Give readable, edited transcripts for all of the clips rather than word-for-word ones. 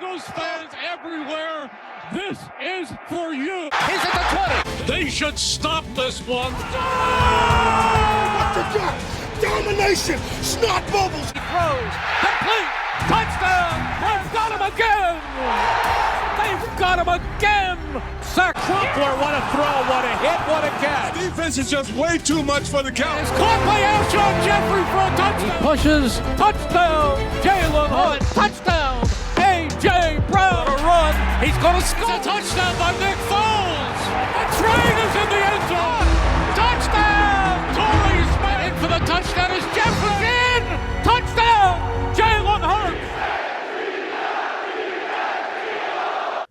Eagles fans everywhere, this is for you. He's at the 20. They should stop this one. Dr. Jack, domination, snot bubbles. He throws, complete, touchdown. They've got him again. They've got him again. Sack Crumpler, what a throw, what a hit, what a catch. Defense is just way too much for the count. It's caught by Alshon Jeffrey for a touchdown. He pushes, touchdown. Jalen Hood, touchdown. A.J. Brown, a run. He's going to score. It's a touchdown by Nick Foles. The train is in the end zone. Touchdown. Torrey Smith in for the touchdown is Jeffrey in. Touchdown. Jalen Hurts.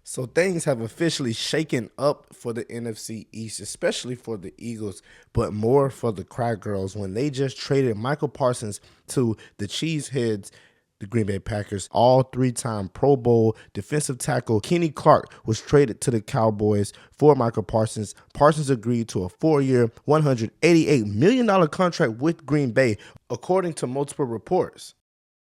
So things have officially shaken up for the NFC East, especially for the Eagles, but more for the Cry Girls when they just traded Michael Parsons to the Cheeseheads, the Green Bay Packers. All three-time Pro Bowl defensive tackle Kenny Clark was traded to the Cowboys for Michael Parsons. Parsons agreed to a 4-year, $188 million contract with Green Bay, according to multiple reports.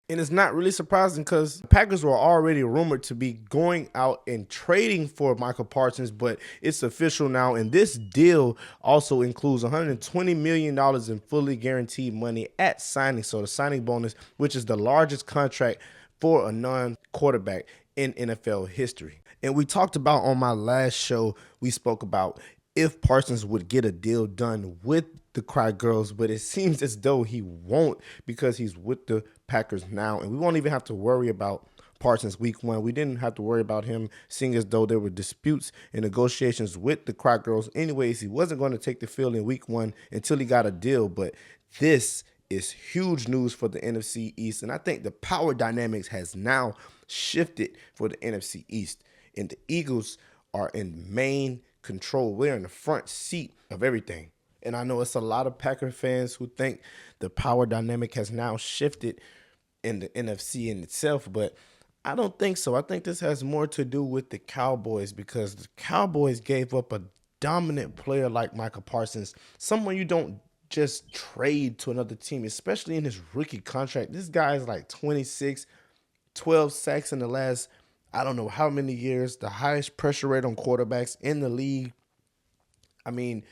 And it's not really surprising because the Packers were already rumored to be going out and trading for Michael Parsons, but it's official now. And this deal also includes $120 million in fully guaranteed money at signing. So the signing bonus, which is the largest contract for a non-quarterback in NFL history. And we talked about on my last show, we spoke about if Parsons would get a deal done with the Cry Girls, but it seems as though he won't because he's with the Packers now, and we won't even have to worry about Parsons week 1. We didn't have to worry about him, seeing as though there were disputes and negotiations with the Cry Girls. Anyways, he wasn't going to take the field in week 1 until he got a deal, but this is huge news for the NFC East, and I think the power dynamics has now shifted for the NFC East, and the Eagles are in main control. We're in the front seat of everything. And I know it's a lot of Packer fans who think the power dynamic has now shifted in the NFC in itself, but I don't think so. I think this has more to do with the Cowboys because the Cowboys gave up a dominant player like Michael Parsons, someone you don't just trade to another team, especially in his rookie contract. This guy is like 26, 12 sacks in the last, I don't know how many years, the highest pressure rate on quarterbacks in the league. I mean,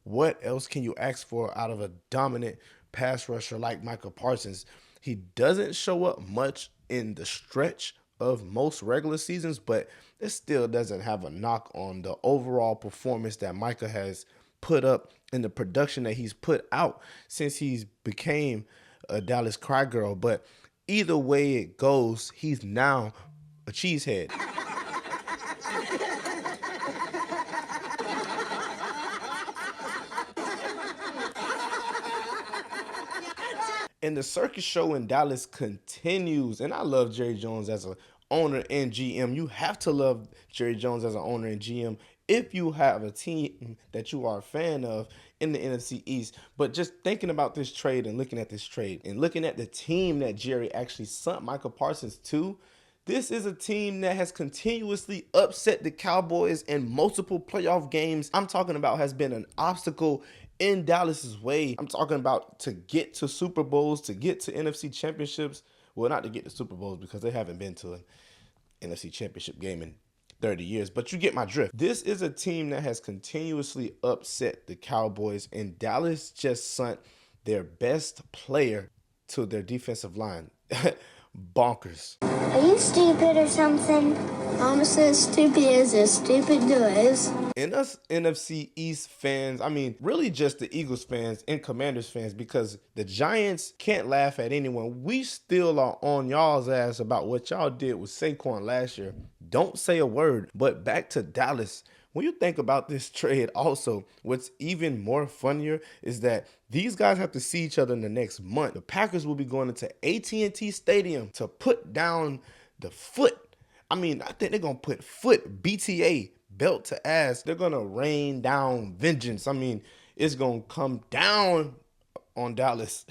what else can you ask for out of a dominant pass rusher like Michael Parsons? He doesn't show up much in the stretch of most regular seasons, but it still doesn't have a knock on the overall performance that Micah has put up and the production that he's put out since he's became a Dallas Cry Girl. But either way it goes, he's now a cheesehead. And the circus show in Dallas continues. And I love Jerry Jones as an owner and GM. You have to love Jerry Jones as an owner and GM if you have a team that you are a fan of in the NFC East. But just thinking about this trade and looking at this trade and looking at the team that Jerry actually sent Michael Parsons to, this is a team that has continuously upset the Cowboys in multiple playoff games. I'm talking about has been an obstacle in Dallas's way. I'm talking about to get to Super Bowls, to get to NFC championships. Well, not to get to Super Bowls because they haven't been to an NFC championship game in 30 years, but you get my drift. This is a team that has continuously upset the Cowboys, and Dallas just sent their best player to their defensive line. Bonkers. Are you stupid or something? Mama says stupid is as stupid does. And us NFC East fans, I mean, really just the Eagles fans and Commanders fans, because the Giants can't laugh at anyone. We still are on y'all's ass about what y'all did with Saquon last year. Don't say a word. But back to Dallas. When you think about this trade also, what's even more funnier is that these guys have to see each other in the next month. The Packers will be going into AT&T Stadium to put down the foot. I mean, I think they're going to put foot, BTA, belt to ass. They're going to rain down vengeance. I mean, it's going to come down on Dallas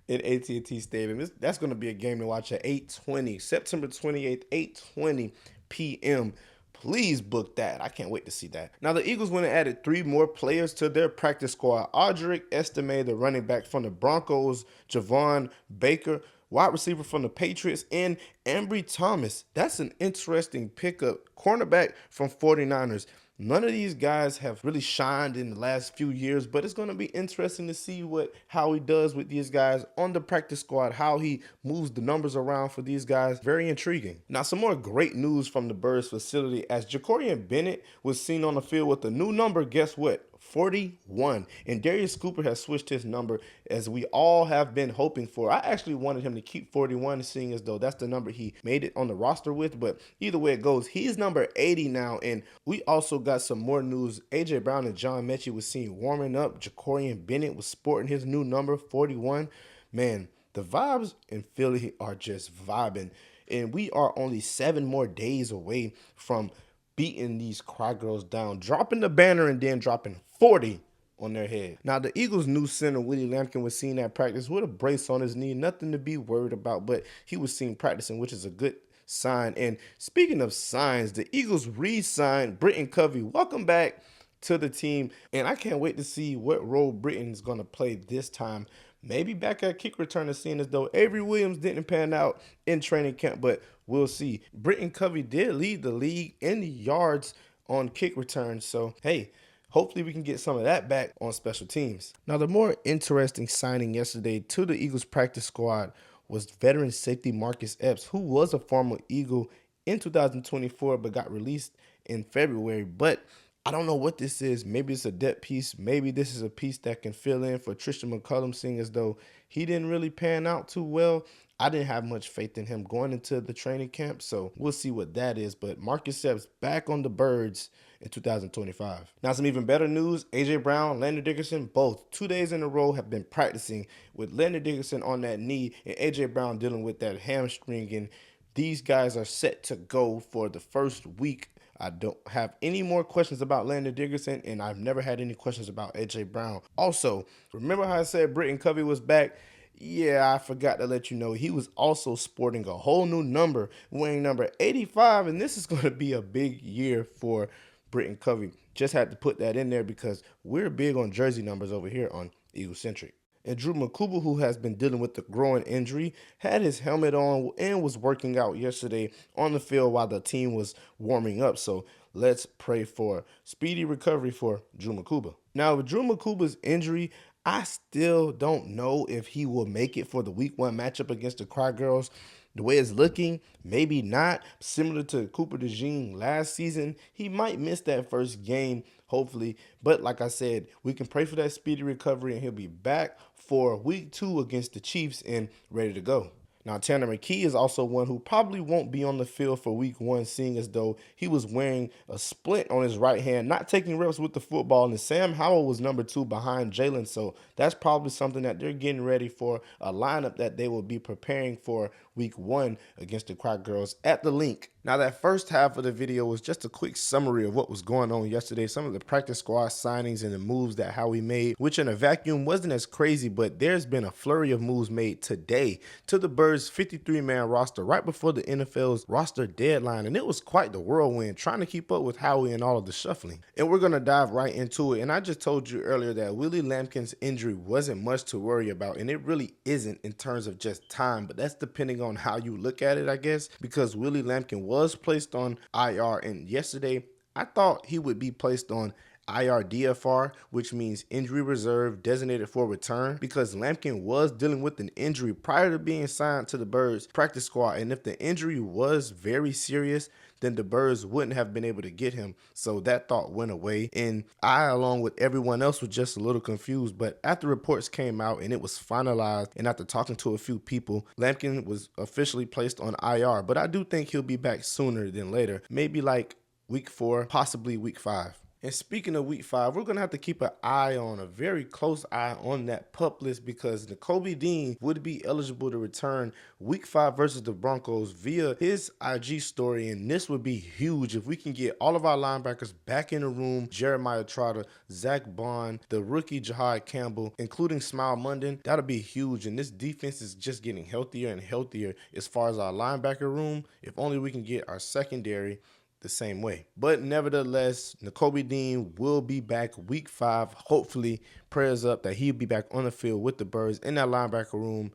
in AT&T Stadium. That's going to be a game to watch at 8:20, September 28th, 8:20 p.m. Please book that. I can't wait to see that. Now, the Eagles went and added 3 more players to their practice squad. Audric Estime, the running back from the Broncos, Javon Baker, wide receiver from the Patriots, and Ambry Thomas. That's an interesting pickup. Cornerback from 49ers. None of these guys have really shined in the last few years, but it's going to be interesting to see how he does with these guys on the practice squad, how he moves the numbers around for these guys. Very intriguing. Now, some more great news from the Birds facility as Jacorian Bennett was seen on the field with a new number. Guess what? 41. And Darius Cooper has switched his number as we all have been hoping for. I actually wanted him to keep 41, seeing as though that's the number he made it on the roster with. But either way it goes, he's number 80 now. And we also got some more news. A.J. Brown and John Mechie was seen warming up. Jacorian Bennett was sporting his new number, 41. Man, the vibes in Philly are just vibing. And we are only 7 more days away from beating these Cry Girls down, dropping the banner and then dropping 40 on their head. Now, the Eagles' new center, Willie Lampkin, was seen at practice with a brace on his knee. Nothing to be worried about, but he was seen practicing, which is a good sign. And speaking of signs, the Eagles re-signed Britton Covey. Welcome back to the team. And I can't wait to see what role Britton's going to play this time. Maybe back at kick returner, seeing as though Avery Williams didn't pan out in training camp, but we'll see. Britton Covey did lead the league in the yards on kick returns, so hey, hopefully we can get some of that back on special teams. Now, the more interesting signing yesterday to the Eagles practice squad was veteran safety Marcus Epps, who was a former Eagle in 2024 but got released in February. But I don't know what this is. Maybe it's a depth piece. Maybe this is a piece that can fill in for Tristan McCullum, seeing as though he didn't really pan out too well. I didn't have much faith in him going into the training camp, so we'll see what that is. But Marcus Epps back on the Birds in 2025. Now, some even better news. A.J. Brown, Landon Dickerson, both 2 days in a row have been practicing with Landon Dickerson on that knee and A.J. Brown dealing with that hamstring. And these guys are set to go for the first week. I don't have any more questions about Landon Dickerson, and I've never had any questions about A.J. Brown. Also, remember how I said Britton Covey was back? Yeah, I forgot to let you know he was also sporting a whole new number, wearing number 85, and this is going to be a big year for Britton Covey. Just had to put that in there because we're big on jersey numbers over here on Eaglecentric. And Drew Makuba, who has been dealing with the growing injury, had his helmet on and was working out yesterday on the field while the team was warming up. So let's pray for speedy recovery for Drew Makuba. Now, with Drew Makuba's injury, I still don't know if he will make it for the week 1 matchup against the Cry Girls. The way it's looking, maybe not. Similar to Cooper DeJean last season, he might miss that first game, hopefully. But like I said, we can pray for that speedy recovery, and he'll be back for week 2 against the Chiefs and ready to go. Now, Tanner McKee is also one who probably won't be on the field for week 1, seeing as though he was wearing a splint on his right hand, not taking reps with the football, and Sam Howell was number 2 behind Jalen, so that's probably something that they're getting ready for, a lineup that they will be preparing for week 1 against the Cry Girls at the link. Now, that first half of the video was just a quick summary of what was going on yesterday, some of the practice squad signings and the moves that Howie made, which in a vacuum wasn't as crazy, but there's been a flurry of moves made today to the Birds' 53-man roster right before the NFL's roster deadline, and it was quite the whirlwind trying to keep up with Howie and all of the shuffling. And we're going to dive right into it, and I just told you earlier that Willie Lampkin's injury wasn't much to worry about, and it really isn't in terms of just time, but that's depending on how you look at it, I guess, because Willie Lampkin was placed on IR, and yesterday I thought he would be placed on IR DFR, which means injury reserve designated for return, because Lampkin was dealing with an injury prior to being signed to the Birds practice squad, and if the injury was very serious, then the Birds wouldn't have been able to get him. So that thought went away, and I, along with everyone else, was just a little confused. But after reports came out and it was finalized, and after talking to a few people, Lampkin was officially placed on IR. But I do think he'll be back sooner than later, maybe like week 4, possibly week 5. And speaking of week 5, we're going to have to keep an eye on, a very close eye on that PUP list, because Nakobe Dean would be eligible to return week 5 versus the Broncos via his IG story. And this would be huge if we can get all of our linebackers back in the room. Jeremiah Trotter, Zach Bond, the rookie Jahad Campbell, including Smile Munden. That'll be huge. And this defense is just getting healthier and healthier as far as our linebacker room. If only we can get our secondary the same way. But nevertheless, Nakobe Dean will be back week 5. Hopefully, prayers up that he'll be back on the field with the Birds in that linebacker room.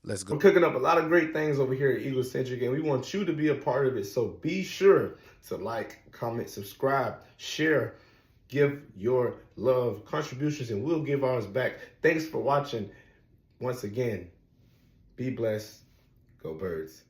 Let's go. We're cooking up a lot of great things over here at Eaglecentric, and we want you to be a part of it. So be sure to like, comment, subscribe, share, give your love contributions, and we'll give ours back. Thanks for watching. Once again, be blessed. Go Birds.